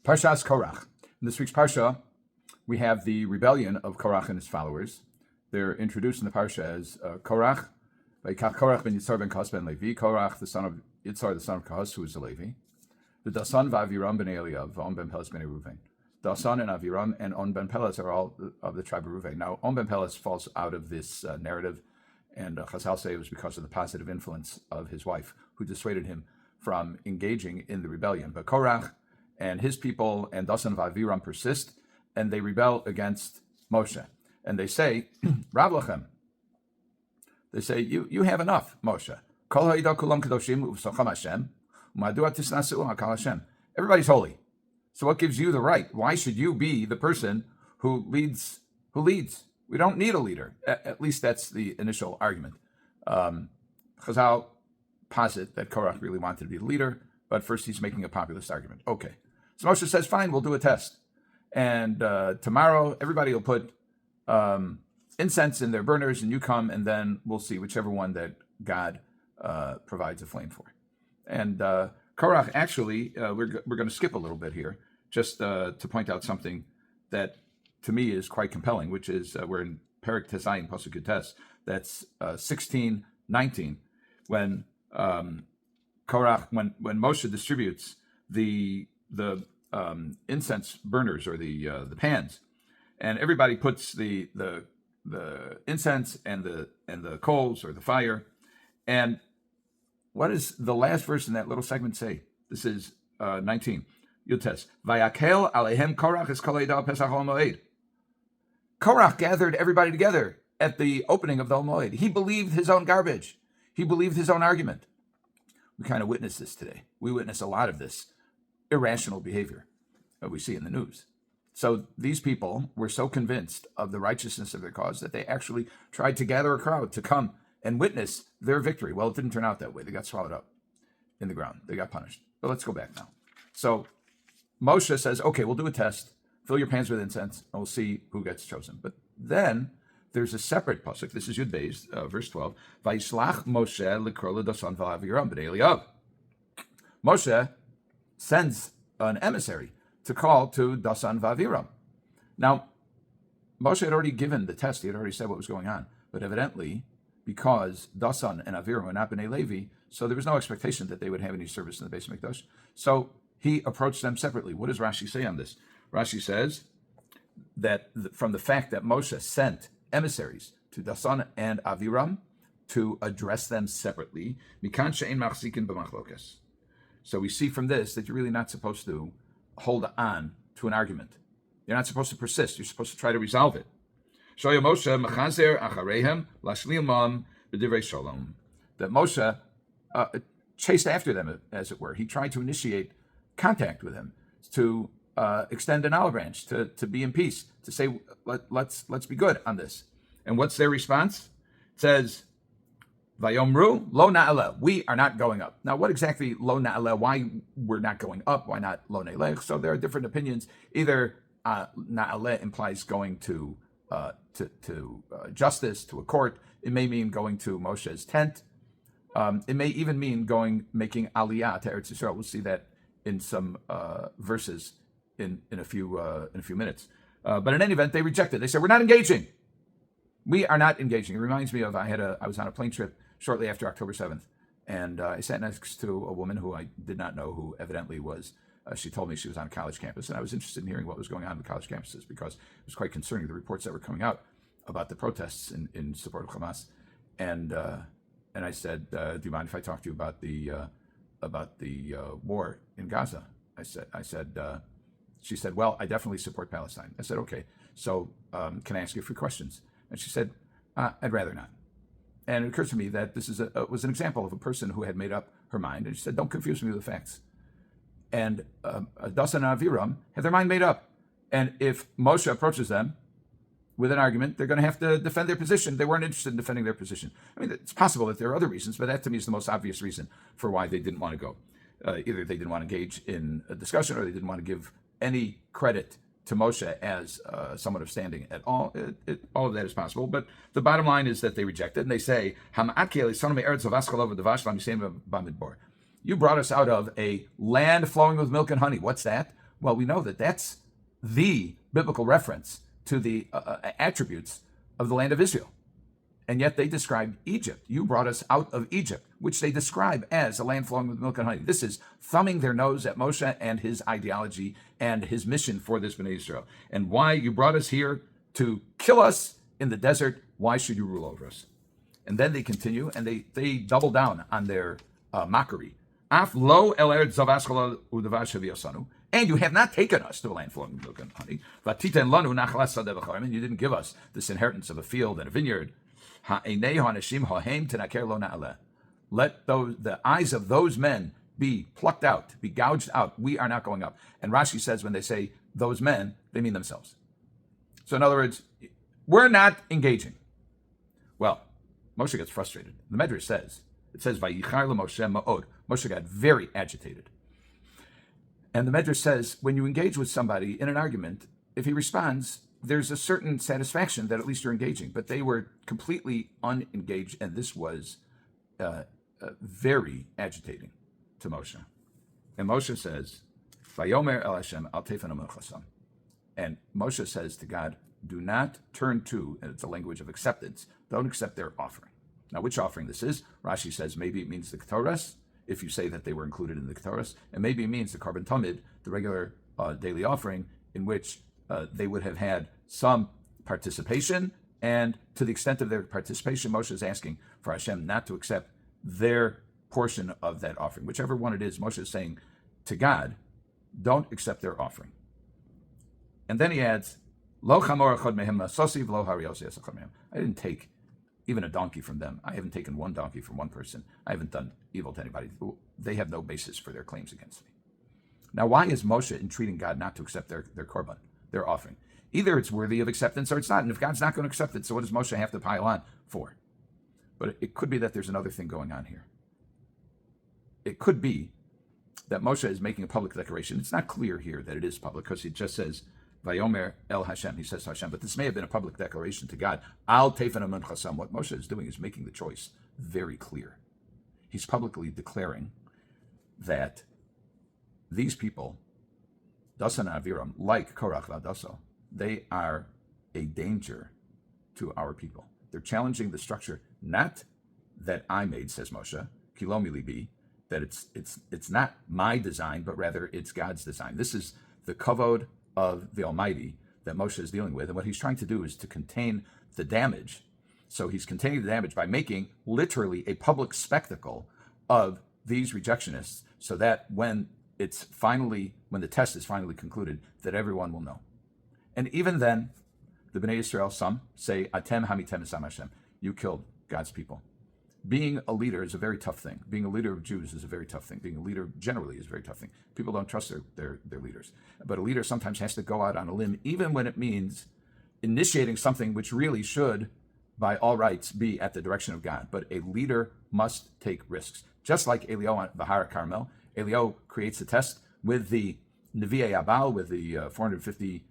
Parshas Korach. In this week's Parsha, we have the rebellion of Korach and his followers. They're introduced in the Parsha as Korach, Korach ben Yitzhar ben Kahas ben Levi, Korach, the son of Yitzhar, the son of Kahas, who is a Levi. The Dasan Aviram ben Eliav, On ben Pelas ben Reuven. Dasan and Aviram and On ben Pelas are all of the tribe of Reuven. Now, On ben Pelas falls out of this narrative, and Chazal say it was because of the positive influence of his wife, who dissuaded him from engaging in the rebellion. But Korach and his people and Dasan and Aviram persist, and they rebel against Moshe. And they say, Rav Lachem, they say, you have enough, Moshe. Everybody's holy. So what gives you the right? Why should you be the person who leads? We don't need a leader. At least that's the initial argument. Chazal posit that Korach really wanted to be the leader, but first he's making a populist argument. Okay. So Moshe says, fine, we'll do a test. And tomorrow, everybody will put incense in their burners, and you come, and then we'll see whichever one that God provides a flame for. And Korach, actually, we're going to skip a little bit here, just to point out something that, to me, is quite compelling, which is we're in Perek Tezayin, Pasuk Yutes, that's 16:19, when Korach, when Moshe distributes the incense burners, or the pans, and everybody puts the incense and the coals or the fire. And what does the last verse in that little segment say? This is 19. Yutes. Vayakel alehem Korach es kol Edah Pesach Ol Moed. Korach gathered everybody together at the opening of the Ol Moed. He believed his own garbage. He believed his own argument. We kind of witness this today. We witness a lot of this irrational behavior that we see in the news. So these people were so convinced of the righteousness of their cause that they actually tried to gather a crowd to come and witness their victory. Well, it didn't turn out that way. They got swallowed up in the ground. They got punished. But let's go back now. So Moshe says, okay, we'll do a test. Fill your pans with incense, and we'll see who gets chosen. But then there's a separate pasuk. This is Yud Beis, verse 12. Vayislach Moshe l'kro l'dasan v'aviram b'nei Eliyav. Moshe sends an emissary to call to Dasan v'Aviram. Now, Moshe had already given the test. He had already said what was going on. But evidently, because Dasan and Aviram were not B'nai Levi, so there was no expectation that they would have any service in the Beis Mikdash. So he approached them separately. What does Rashi say on this? Rashi says that from the fact that Moshe sent emissaries to Dasan and Aviram to address them separately, mikan she'ein machzikin b'machlokas. So we see from this that you're really not supposed to hold on to an argument. You're not supposed to persist. You're supposed to try to resolve it. That Moshe chased after them, as it were. He tried to initiate contact with them, to extend an olive branch, to be in peace, to say, let's be good on this. And what's their response? It says, Vayomru lo na'aleh. We are not going up. Now, what exactly lo na'aleh? Why we're not going up? Why not lo ne'lech? So there are different opinions. Either na'aleh implies going to justice, to a court. It may mean going to Moshe's tent. It may even mean making aliyah to Eretz Yisrael. We'll see that in some verses in a few minutes. But in any event, they rejected. They said, we're not engaging. We are not engaging. It reminds me of I was on a plane trip shortly after October 7th, and I sat next to a woman who I did not know, who evidently was, she told me she was on a college campus, and I was interested in hearing what was going on in the college campuses, because it was quite concerning, the reports that were coming out about the protests in support of Hamas. And I said, do you mind if I talk to you about the war in Gaza? She said, well, I definitely support Palestine. I said, okay, so can I ask you a few questions? And she said, I'd rather not. And it occurs to me that this was an example of a person who had made up her mind. And she said, don't confuse me with the facts. And Dasan and Aviram had their mind made up. And if Moshe approaches them with an argument, they're going to have to defend their position. They weren't interested in defending their position. I mean, it's possible that there are other reasons, but that to me is the most obvious reason for why they didn't want to go. Either they didn't want to engage in a discussion, or they didn't want to give any credit to Moshe as someone of standing at all. All of that is possible, but the bottom line is that they reject it, and they say, you brought us out of a land flowing with milk and honey. What's that? Well, we know that that's the biblical reference to the attributes of the land of Israel. And yet they describe Egypt. You brought us out of Egypt, which they describe as a land flowing with milk and honey. This is thumbing their nose at Moshe and his ideology and his mission for this Bnei Israel. And why you brought us here to kill us in the desert. Why should you rule over us? And then they continue and they double down on their mockery. Af lo el eretz zavaschol u'davash haviyosanu. And you have not taken us to a land flowing with milk and honey. Vatiten lanu nachlas sadeh v'charim. And you didn't give us this inheritance of a field and a vineyard. Let the eyes of those men be plucked out, be gouged out. We are not going up. And Rashi says when they say those men, they mean themselves. So in other words, we're not engaging. Well, Moshe gets frustrated. The Medrash says, Vayichar leMoshe ma'od. Moshe got very agitated. And the Medrash says, when you engage with somebody in an argument, if he responds, there's a certain satisfaction that at least you're engaging, but they were completely unengaged, and this was very agitating to Moshe. And Moshe says, "Vayomer el Hashem al tefan chasam," and Moshe says to God, "Do not turn to," and it's a language of acceptance. Don't accept their offering. Now, which offering this is? Rashi says maybe it means the Ketores, if you say that they were included in the Ketores, and maybe it means the Korban Tamid, the regular daily offering, in which they would have had some participation, and to the extent of their participation, Moshe is asking for Hashem not to accept their portion of that offering. Whichever one it is, Moshe is saying to God, don't accept their offering. And then he adds, Lo chamor echad mehem sosiv lo harios yesachad mehem. I didn't take even a donkey from them. I haven't taken one donkey from one person. I haven't done evil to anybody. They have no basis for their claims against me. Now, why is Moshe entreating God not to accept their korban, their offering? Either it's worthy of acceptance or it's not. And if God's not going to accept it, so what does Moshe have to pile on for? But it could be that there's another thing going on here. It could be that Moshe is making a public declaration. It's not clear here that it is public because it just says, Vayomer el Hashem, he says to Hashem, but this may have been a public declaration to God. Al tefan amun chasam. What Moshe is doing is making the choice very clear. He's publicly declaring that these people, Dasan and Aviram, like Korach v'Dasan, they are a danger to our people. They're challenging the structure, not that I made, says Moshe, kilomi libi, that it's not my design, but rather it's God's design. This is the kavod of the Almighty that Moshe is dealing with, and what he's trying to do is to contain the damage. So he's containing the damage by making literally a public spectacle of these rejectionists, so that when the test is finally concluded, that everyone will know. And even then, the Bnei Israel, some say, Atem hamitem esam Hashem, you killed God's people. Being a leader is a very tough thing. Being a leader of Jews is a very tough thing. Being a leader generally is a very tough thing. People don't trust their leaders. But a leader sometimes has to go out on a limb, even when it means initiating something which really should, by all rights, be at the direction of God. But a leader must take risks. Just like Eliyahu on Bahar Carmel, Eliyahu creates a test with the Nevi'ei Abal, with the 450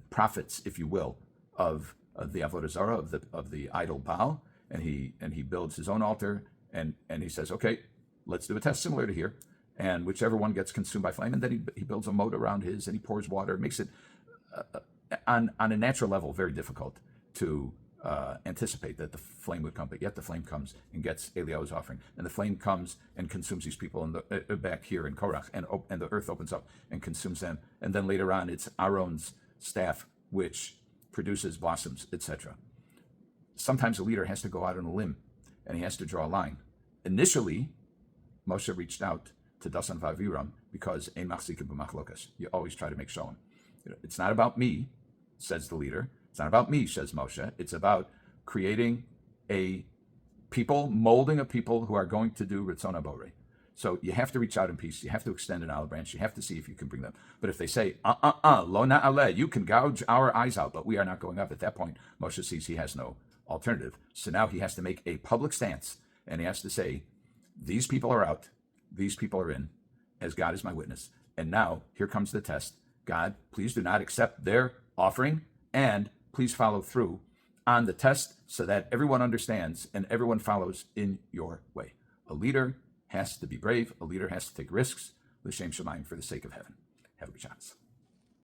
prophets, if you will, of the Avodah Zarah, of the idol Baal, and he builds his own altar, and he says, okay, let's do a test similar to here, and whichever one gets consumed by flame, and then he builds a moat around his, and he pours water, makes it on a natural level very difficult to anticipate that the flame would come, but yet the flame comes and gets Eliyahu's offering, and the flame comes and consumes these people back here in Korach, and the earth opens up and consumes them, and then later on it's Aaron's staff which produces blossoms, etc. Sometimes a leader has to go out on a limb and he has to draw a line. Initially, Moshe reached out to Dasan v'Aviram because ein machzikim b'machlokas. You always try to make shalom. It's not about me, says the leader. It's not about me, says Moshe. It's about creating a people, molding a people who are going to do Ritzon HaBorei. So you have to reach out in peace. You have to extend an olive branch. You have to see if you can bring them. But if they say, lo na'aleh, you can gouge our eyes out, but we are not going up, at that point, Moshe sees he has no alternative. So now he has to make a public stance, and he has to say, these people are out, these people are in, as God is my witness. And now, here comes the test. God, please do not accept their offering, and please follow through on the test so that everyone understands and everyone follows in your way. A leader has to be brave. A leader has to take risks, l'shem shamayim, for the sake of heaven. every chance.